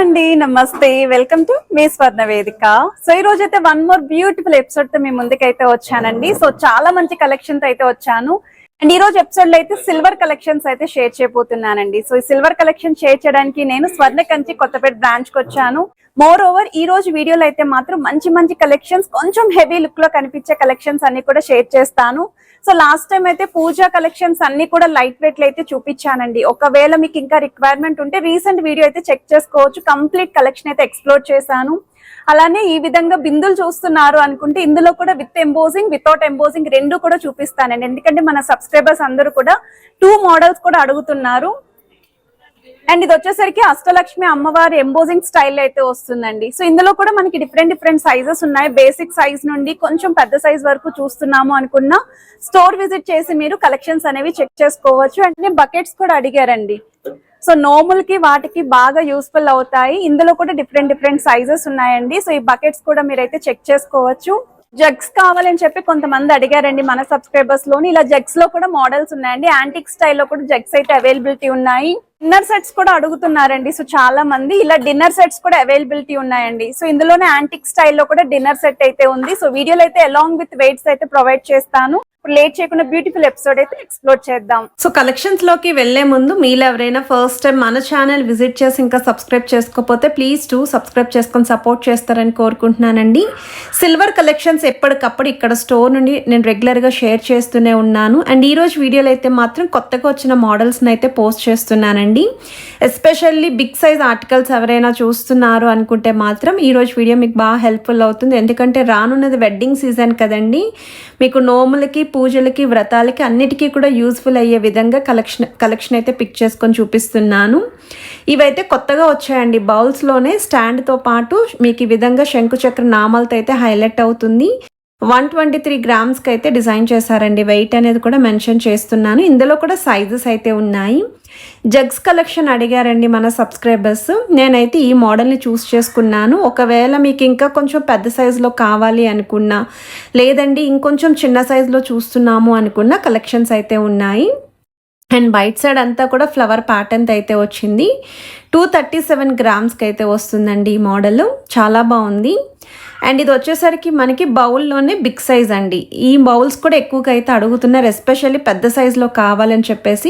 అండి, నమస్తే. Welcome to me స్వర్ణ వేదిక. సో ఈ రోజు అయితే వన్ మోర్ బ్యూటిఫుల్ ఎపిసోడ్ తో మీ ముందుకైతే వచ్చానండి. సో చాలా మంచి కలెక్షన్స్ అయితే వచ్చాను. అండ్ ఈ రోజు ఎపిసోడ్ లో అయితే సిల్వర్ కలెక్షన్స్ అయితే షేర్ చేయబోతున్నానండి. సో ఈ సిల్వర్ కలెక్షన్ షేర్ చేయడానికి నేను స్వర్ణ కంచి కొత్తపేట బ్రాంచ్ కి వచ్చాను. మోర్ ఓవర్ ఈ రోజు వీడియోలో అయితే మాత్రం మంచి మంచి కలెక్షన్స్, కొంచెం హెవీ లుక్ లో కనిపించే కలెక్షన్స్ అన్ని కూడా షేర్ చేస్తాను. సో లాస్ట్ టైం అయితే పూజా కలెక్షన్స్ అన్ని కూడా లైట్ వెయిట్ లో అయితే చూపించానండి. ఒకవేళ మీకు ఇంకా రిక్వైర్మెంట్ ఉంటే రీసెంట్ వీడియో అయితే చెక్ చేసుకోవచ్చు. కంప్లీట్ కలెక్షన్ అయితే ఎక్స్ప్లోర్ చేశాను. అలానే ఈ విధంగా బిందులు చూస్తున్నారు అనుకుంటే ఇందులో కూడా విత్ ఎంబోజింగ్, వితౌట్ ఎంబోజింగ్ రెండు కూడా చూపిస్తానండి. ఎందుకంటే మన సబ్స్క్రైబర్స్ అందరూ కూడా 2 మోడల్స్ కూడా అడుగుతున్నారు. అండ్ ఇది వచ్చేసరికి అష్టలక్ష్మి అమ్మవారి ఎంబోజింగ్ స్టైల్ అయితే వస్తుందండి. సో ఇందులో కూడా మనకి డిఫరెంట్ సైజెస్ ఉన్నాయి. బేసిక్ సైజ్ నుండి కొంచెం పెద్ద సైజ్ వరకు చూస్తున్నాము అనుకున్న స్టోర్ విజిట్ చేసి మీరు కలెక్షన్స్ అనేవి చెక్ చేసుకోవచ్చు. అండ్ బకెట్స్ కూడా అడిగారండి. సో నోముల్ కి వాటికి బాగా యూస్ఫుల్ అవుతాయి. ఇందులో కూడా డిఫరెంట్ సైజెస్ ఉన్నాయండి. సో ఈ బకెట్స్ కూడా మీరైతే చెక్ చేసుకోవచ్చు. జగ్స్ కావాలని చెప్పి కొంతమంది అడిగారండి మన సబ్స్క్రైబర్స్ లోని. ఇలా జగ్స్ లో కూడా మోడల్స్ ఉన్నాయండి. యాంటిక్ స్టైల్లో కూడా జగ్స్ అయితే అవైలబిలిటీ ఉన్నాయి. డిన్నర్ సెట్స్ కూడా అడుగుతున్నారండి. సో చాలా మంది ఇలా డిన్నర్ సెట్స్ కూడా అవైలబిలిటీ ఉన్నాయండి. సో ఇందులోనే యాంటిక్ స్టైల్లో కూడా డిన్నర్ సెట్ అయితే ఉంది. సో వీడియోలో అయితే అలాంగ్ విత్ వెయిట్స్ అయితే ప్రొవైడ్ చేస్తాను. ఇప్పుడు లేట్ చేయకుండా బ్యూటిఫుల్ ఎపిసోడ్ అయితే ఎక్స్ప్లోర్ చేద్దాం. సో కలెక్షన్స్ లోకి వెళ్లే ముందు మీలో ఎవరైనా ఫస్ట్ టైం మన ఛానల్ విజిట్ చేసి ఇంకా సబ్స్క్రైబ్ చేసుకోకపోతే ప్లీజ్ సబ్స్క్రైబ్ చేసుకొని సపోర్ట్ చేస్తారని కోరుకుంటున్నానండి. సిల్వర్ కలెక్షన్స్ ఎప్పటికప్పుడు ఇక్కడ స్టోర్ నుండి నేను రెగ్యులర్ గా షేర్ చేస్తూనే ఉన్నాను. అండ్ ఈ రోజు వీడియోలో అయితే మాత్రం కొత్తగా వచ్చిన మోడల్స్ అయితే పోస్ట్ చేస్తున్నానండి. ఎస్పెషల్లీ బిగ్ సైజ్ ఆర్టికల్స్ ఎవరైనా చూస్తున్నారు అనుకుంటే మాత్రం ఈ రోజు వీడియో మీకు బాగా హెల్ప్ఫుల్ అవుతుంది. ఎందుకంటే రానున్నది వెడ్డింగ్ సీజన్ కదండి. మీకు నోములకి, పూజలకి, వ్రతాలకి అన్నిటికీ కూడా యూస్ఫుల్ అయ్యే విధంగా కలెక్షన్ అయితే పిక్ చేసుకొని చూపిస్తున్నాను. ఇవైతే కొత్తగా వచ్చాయండి. బౌల్స్లోనే స్టాండ్తో పాటు మీకు ఈ విధంగా శంకుచక్ర నామాలతో అయితే హైలైట్ అవుతుంది. 123 గ్రామ్స్కి అయితే డిజైన్ చేశారండి. వెయిట్ అనేది కూడా మెన్షన్ చేస్తున్నాను. ఇందులో కూడా సైజెస్ అయితే ఉన్నాయి. జగ్స్ కలెక్షన్ అడిగారండి మన సబ్స్క్రైబర్స్. నేనైతే ఈ మోడల్ని చూస్ చేసుకున్నాను. ఒకవేళ మీకు ఇంకా కొంచెం పెద్ద సైజులో కావాలి అనుకున్నా, లేదండి ఇంకొంచెం చిన్న సైజులో చూస్తున్నాము అనుకున్న కలెక్షన్స్ అయితే ఉన్నాయి. అండ్ బైట్ సైడ్ అంతా కూడా ఫ్లవర్ ప్యాటర్న్ అయితే వచ్చింది. 237 గ్రామ్స్కి అయితే వస్తుందండి ఈ మోడల్. చాలా బాగుంది. అండ్ ఇది వచ్చేసరికి మనకి బౌల్లోనే బిగ్ సైజ్ అండి. ఈ బౌల్స్ కూడా ఎక్కువగా అయితే అడుగుతున్నారు. ఎస్పెషల్లీ పెద్ద సైజులో కావాలని చెప్పేసి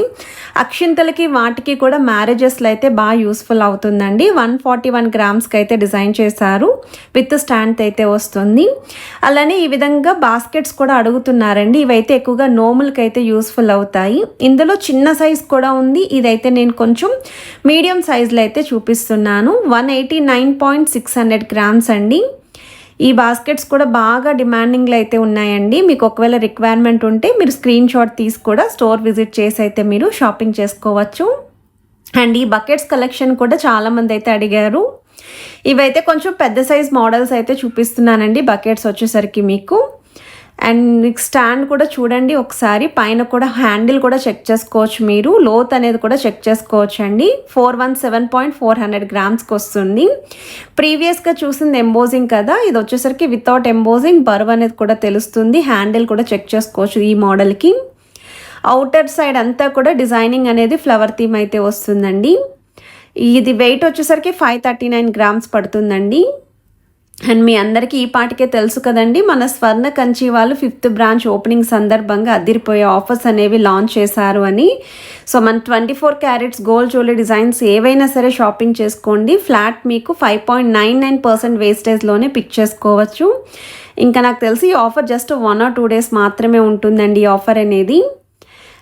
అక్షింతలకి వాటికి కూడా మ్యారేజెస్లో అయితే బాగా యూస్ఫుల్ అవుతుందండి. 141 గ్రామ్స్కి అయితే డిజైన్ చేశారు. విత్ స్టాండ్ అయితే వస్తుంది. అలానే ఈ విధంగా బాస్కెట్స్ కూడా అడుగుతున్నారండి. ఇవైతే ఎక్కువగా నోములకి అయితే యూస్ఫుల్ అవుతాయి. ఇందులో చిన్న సైజ్ కూడా ఉంది. ఇదైతే నేను కొంచెం మీడియం సైజులో అయితే చూపిస్తున్నాను. 189.600 గ్రామ్స్ అండి. ఈ బాస్కెట్స్ కూడా బాగా డిమాండింగ్లో అయితే ఉన్నాయండి. మీకు ఒకవేళ రిక్వైర్మెంట్ ఉంటే మీరు స్క్రీన్ షాట్ తీసి కూడా స్టోర్ విజిట్ చేసి అయితే మీరు షాపింగ్ చేసుకోవచ్చు. అండ్ ఈ బకెట్స్ కలెక్షన్ కూడా చాలామంది అయితే అడిగారు. ఇవైతే కొంచెం పెద్ద సైజ్ మోడల్స్ అయితే చూపిస్తున్నానండి. బకెట్స్ వచ్చేసరికి మీకు అండ్ స్టాండ్ కూడా చూడండి ఒకసారి. పైన కూడా హ్యాండిల్ కూడా చెక్ చేసుకోవచ్చు. మీరు లోత్ అనేది కూడా చెక్ చేసుకోవచ్చు అండి. 417.400 గ్రామ్స్కి వస్తుంది. ప్రీవియస్గా చూసింది ఎంబోజింగ్ కదా, ఇది వచ్చేసరికి వితౌట్ ఎంబోజింగ్. బరువు అనేది కూడా తెలుస్తుంది. హ్యాండిల్ కూడా చెక్ చేసుకోవచ్చు ఈ మోడల్కి. అవుటర్ సైడ్ అంతా కూడా డిజైనింగ్ అనేది ఫ్లవర్ థీమ్ అయితే వస్తుందండి. ఇది వెయిట్ వచ్చేసరికి 539 గ్రామ్స్ పడుతుందండి. అండ్ మీ అందరికీ ఈ పాటికే తెలుసు కదండి, మన స్వర్ణ కంచి వాళ్ళు 5th బ్రాంచ్ ఓపెనింగ్ సందర్భంగా అదిరిపోయే ఆఫర్స్ అనేవి లాంచ్ చేశారు అని. సో మన 24 క్యారెట్స్ గోల్డ్ జ్యువెలరీ డిజైన్స్ ఏవైనా సరే షాపింగ్ చేసుకోండి. ఫ్లాట్ మీకు 5.99% వేస్టేజ్లోనే పిక్ చేసుకోవచ్చు. ఇంకా నాకు తెలిసి ఈ ఆఫర్ జస్ట్ 1 or 2 days మాత్రమే ఉంటుందండి ఈ ఆఫర్ అనేది.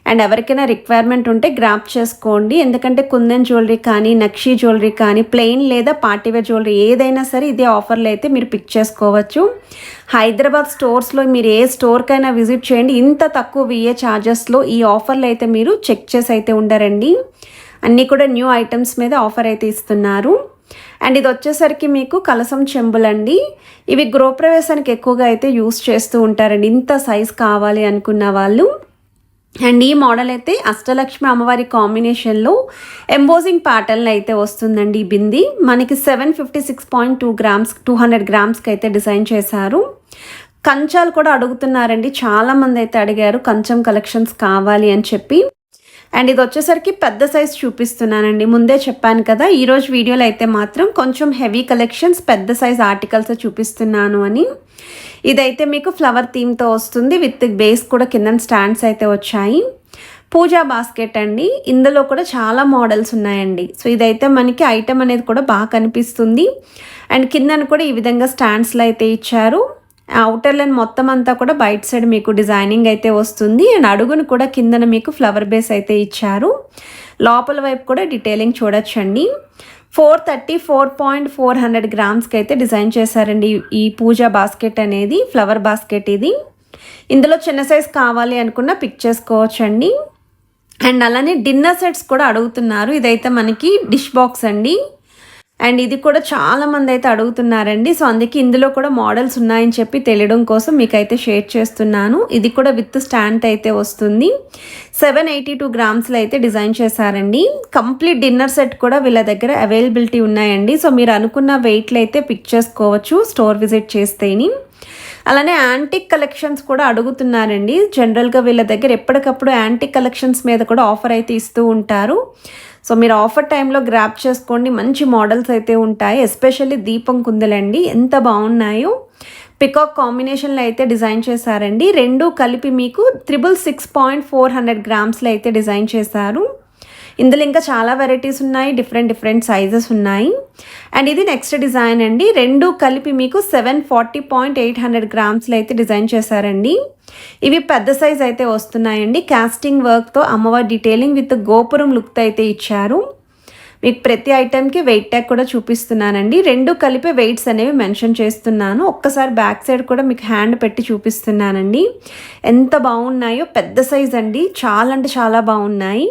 అండ్ ఎవరికైనా రిక్వైర్మెంట్ ఉంటే గ్రాప్ చేసుకోండి. ఎందుకంటే కుందన్ జ్యువెలరీ కానీ, నక్షి జ్యువెలరీ కానీ, ప్లెయిన్ లేదా పార్టీవేర్ జ్యువెలరీ ఏదైనా సరే ఇదే ఆఫర్లో అయితే మీరు పిక్ చేసుకోవచ్చు. హైదరాబాద్ స్టోర్స్లో మీరు ఏ స్టోర్కైనా విజిట్ చేయండి. ఇంత తక్కువ VA ఛార్జెస్లో ఈ ఆఫర్లో అయితే మీరు చెక్ చేసి అయితే ఉండరండి. అన్నీ కూడా న్యూ ఐటమ్స్ మీద ఆఫర్ అయితే ఇస్తున్నారు. అండ్ ఇది వచ్చేసరికి మీకు కలసం చెంబులండి. ఇవి గృహప్రవేశానికి ఎక్కువగా అయితే యూస్ చేస్తూ ఉంటారండి, ఇంత సైజ్ కావాలి అనుకున్న వాళ్ళు. అండ్ ఈ మోడల్ అయితే అష్టలక్ష్మి అమ్మవారి కాంబినేషన్లో ఎంబోజింగ్ ప్యాటర్న్లో అయితే వస్తుందండి. ఈ బింది మనకి 756.2 గ్రామ్స్ 200 గ్రామ్స్కి అయితే డిజైన్ చేశారు. కంచాలు కూడా అడుగుతున్నారండి. చాలామంది అయితే అడిగారు కంచం కలెక్షన్స్ కావాలి అని చెప్పి. అండ్ ఇది వచ్చేసరికి పెద్ద సైజ్ చూపిస్తున్నానండి. ముందే చెప్పాను కదా, ఈరోజు వీడియోలో అయితే మాత్రం కొంచెం హెవీ కలెక్షన్స్ పెద్ద సైజ్ ఆర్టికల్స్ చూపిస్తున్నాను అని. ఇదైతే మీకు ఫ్లవర్ థీమ్తో వస్తుంది. విత్ బేస్ కూడా కింద స్టాండ్స్ అయితే వచ్చాయి. పూజా బాస్కెట్ అండి. ఇందులో కూడా చాలా మోడల్స్ ఉన్నాయండి. సో ఇదైతే మనకి ఐటమ్ అనేది కూడా బాగా కనిపిస్తుంది. అండ్ కిందన కూడా ఈ విధంగా స్టాండ్స్లో అయితే ఇచ్చారు. అవుటర్ లైన్ మొత్తం అంతా కూడా బయట సైడ్ మీకు డిజైనింగ్ అయితే వస్తుంది. అండ్ అడుగును కూడా కిందన మీకు ఫ్లవర్ బేస్ అయితే ఇచ్చారు. లోపల వైపు కూడా డీటెయిలింగ్ చూడొచ్చండి. 434.400 గ్రామ్స్కి అయితే డిజైన్ చేశారండి ఈ పూజా బాస్కెట్ అనేది. ఫ్లవర్ బాస్కెట్ ఇది. ఇందులో చిన్న సైజ్ కావాలి అనుకున్న పిక్ చేసుకోవచ్చండి. అండ్ అలానే డిన్నర్ సెట్స్ కూడా అడుగుతున్నారు. ఇదైతే మనకి డిష్ బాక్స్ అండి. అండ్ ఇది కూడా చాలా మంది అయితే అడుగుతున్నారండి. సో అందుకే ఇందులో కూడా మోడల్స్ ఉన్నాయని చెప్పి తెలియడం కోసం మీకైతే షేర్ చేస్తున్నాను. ఇది కూడా విత్ స్టాండ్ అయితే వస్తుంది. 782 గ్రామ్స్లో అయితే డిజైన్ చేశారండి. కంప్లీట్ డిన్నర్ సెట్ కూడా వీళ్ళ దగ్గర అవైలబిలిటీ ఉన్నాయండి. సో మీరు అనుకున్న వెయిట్లు అయితే పిక్ చేసుకోవచ్చు స్టోర్ విజిట్ చేస్తేని. అలానే యాంటిక్ కలెక్షన్స్ కూడా అడుగుతున్నారండి. జనరల్గా వీళ్ళ దగ్గర ఎప్పటికప్పుడు యాంటిక్ కలెక్షన్స్ మీద కూడా ఆఫర్ అయితే ఇస్తూ ఉంటారు. సో మీరు ఆఫర్ టైంలో గ్రాప్ చేసుకోండి. మంచి మోడల్స్ అయితే ఉంటాయి. ఎస్పెషల్లీ దీపం కుందలండి, ఎంత బాగున్నాయో. పికాక్ కాంబినేషన్లో అయితే డిజైన్ చేశారండి. రెండు కలిపి మీకు 666.400 గ్రామ్స్లో అయితే డిజైన్ చేశారు. ఇందులో ఇంకా చాలా వెరైటీస్ ఉన్నాయి. డిఫరెంట్ సైజెస్ ఉన్నాయి. అండ్ ఇది నెక్స్ట్ డిజైన్ అండి. రెండు కలిపి మీకు 740.800 గ్రామ్స్లో అయితే డిజైన్ చేశారండి. ఇవి పెద్ద సైజ్ అయితే వస్తున్నాయండి. కాస్టింగ్ వర్క్తో అమ్మవారి డీటెయిలింగ్ విత్ గోపురం లుక్తో అయితే ఇచ్చారు. మీకు ప్రతి ఐటెంకి వెయిట్ ట్యాగ్ కూడా చూపిస్తున్నానండి. రెండు కలిపి వెయిట్స్ అనేవి మెన్షన్ చేస్తున్నాను. ఒక్కసారి బ్యాక్ సైడ్ కూడా మీకు హ్యాండ్ పెట్టి చూపిస్తున్నానండి. ఎంత బాగున్నాయో. పెద్ద సైజ్ అండి. చాలా అంటే చాలా బాగున్నాయి.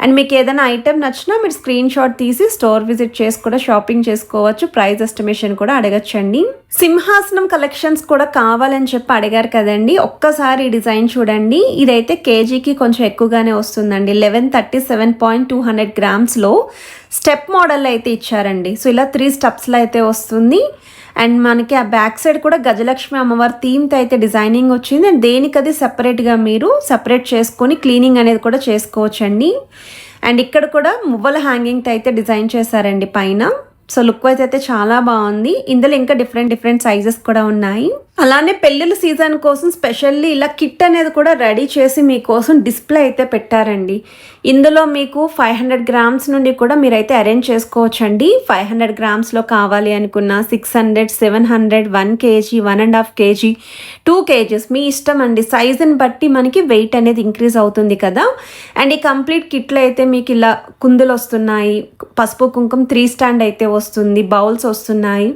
అండ్ మీకు ఏదైనా ఐటెం నచ్చినా మీరు స్క్రీన్ షాట్ తీసి స్టోర్ విజిట్ చేసి కూడా షాపింగ్ చేసుకోవచ్చు. ప్రైస్ ఎస్టిమేషన్ కూడా అడగచ్చండి. సింహాసనం కలెక్షన్స్ కూడా కావాలని చెప్పి అడిగారు కదండి. ఒక్కసారి డిజైన్ చూడండి. ఇదైతే కేజీకి కొంచెం ఎక్కువగానే వస్తుందండి. 1137.200 గ్రామ్స్లో స్టెప్ మోడల్ అయితే ఇచ్చారండి. సో ఇలా 3 స్టెప్స్లో అయితే వస్తుంది. అండ్ మనకి ఆ బ్యాక్ సైడ్ కూడా గజలక్ష్మి అమ్మవారి థీమ్తో అయితే డిజైనింగ్ వచ్చింది. అండ్ దేనికది సెపరేట్గా మీరు సెపరేట్ చేసుకొని క్లీనింగ్ అనేది కూడా చేసుకోవచ్చండి. అండ్ ఇక్కడ కూడా మువ్వల హ్యాంగింగ్తో అయితే డిజైన్ చేశారండి పైన. సో లుక్ వైజ్ అయితే చాలా బాగుంది. ఇందులో ఇంకా డిఫరెంట్ సైజెస్ కూడా ఉన్నాయి. అలానే పెళ్ళిళ్ళ సీజన్ కోసం స్పెషల్లీ ఇలా కిట్ అనేది కూడా రెడీ చేసి మీకోసం డిస్ప్లే అయితే పెట్టారండి. ఇందులో మీకు 500 గ్రామ్స్ నుండి కూడా మీరైతే అరేంజ్ చేసుకోవచ్చండి. 500 గ్రామ్స్లో కావాలి అనుకున్న 600, 700, 1 kg, 1.5 kg, 2 kgs మీ ఇష్టం అండి. సైజుని బట్టి మనకి వెయిట్ అనేది ఇంక్రీజ్ అవుతుంది కదా. అండ్ ఈ కంప్లీట్ కిట్లో అయితే మీకు ఇలా కుందులు వస్తున్నాయి. పసుపు కుంకుమ 3 స్టాండ్ అయితే వస్తుంది. బౌల్స్ వస్తున్నాయి.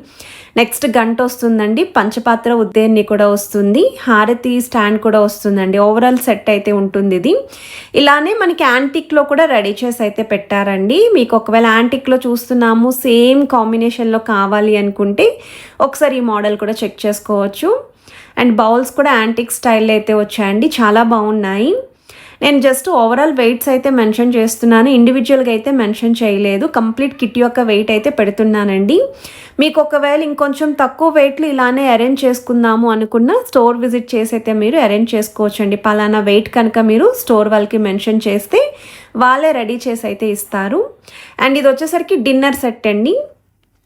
నెక్స్ట్ గంట వస్తుందండి. పంచపాత్ర ఉద్దేన్ని కూడా వస్తుంది. హారతి స్టాండ్ కూడా వస్తుందండి. ఓవరాల్ సెట్ అయితే ఉంటుంది ఇది. ఇలానే మనకి యాంటిక్లో కూడా రెడీ చేసి అయితే పెట్టారండి. మీకు ఒకవేళ యాంటిక్లో చూస్తున్నాము సేమ్ కాంబినేషన్లో కావాలి అనుకుంటే ఒకసారి ఈ మోడల్ కూడా చెక్ చేసుకోవచ్చు. అండ్ బౌల్స్ కూడా యాంటిక్ స్టైల్ అయితే వచ్చాయండి. చాలా బాగున్నాయి. నేను జస్ట్ ఓవరాల్ వెయిట్స్ అయితే మెన్షన్ చేస్తున్నాను. ఇండివిజువల్గా అయితే మెన్షన్ చేయలేదు. కంప్లీట్ కిట్ యొక్క వెయిట్ అయితే పెడుతున్నానండి. మీకు ఒకవేళ ఇంకొంచెం తక్కువ వెయిట్లు ఇలానే అరేంజ్ చేసుకుందాము అనుకున్న స్టోర్ విజిట్ చేసి అయితే మీరు అరేంజ్ చేసుకోవచ్చండి. పలానా వెయిట్ కనుక మీరు స్టోర్ వాళ్ళకి మెన్షన్ చేస్తే వాళ్ళే రెడీ చేసి అయితే ఇస్తారు. అండ్ ఇది వచ్చేసరికి డిన్నర్ సెట్ అండి.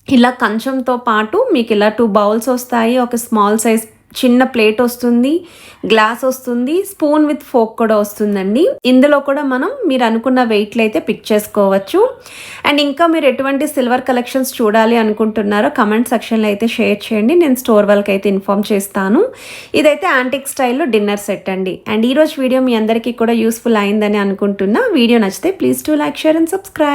ఇలా కంచంతో పాటు మీకు ఇలా 2 బౌల్స్ వస్తాయి. ఒక స్మాల్ సైజ్ చిన్న ప్లేట్ వస్తుంది. గ్లాస్ వస్తుంది. స్పూన్ విత్ ఫోక్ కూడా వస్తుందండి. ఇందులో కూడా మనం మీరు అనుకున్న వెయిట్లు అయితే పిక్ చేసుకోవచ్చు. అండ్ ఇంకా మీరు ఎటువంటి సిల్వర్ కలెక్షన్స్ చూడాలి అనుకుంటున్నారో కమెంట్ సెక్షన్లో అయితే షేర్ చేయండి. నేను స్టోర్ వాళ్ళకి అయితే ఇన్ఫామ్ చేస్తాను. ఇదైతే యాంటిక్ స్టైల్లో డిన్నర్ సెట్ అండి. అండ్ ఈరోజు వీడియో మీ అందరికీ కూడా యూస్ఫుల్ అయిందని అనుకుంటున్నా. వీడియో నచ్చితే please to like, share and subscribe.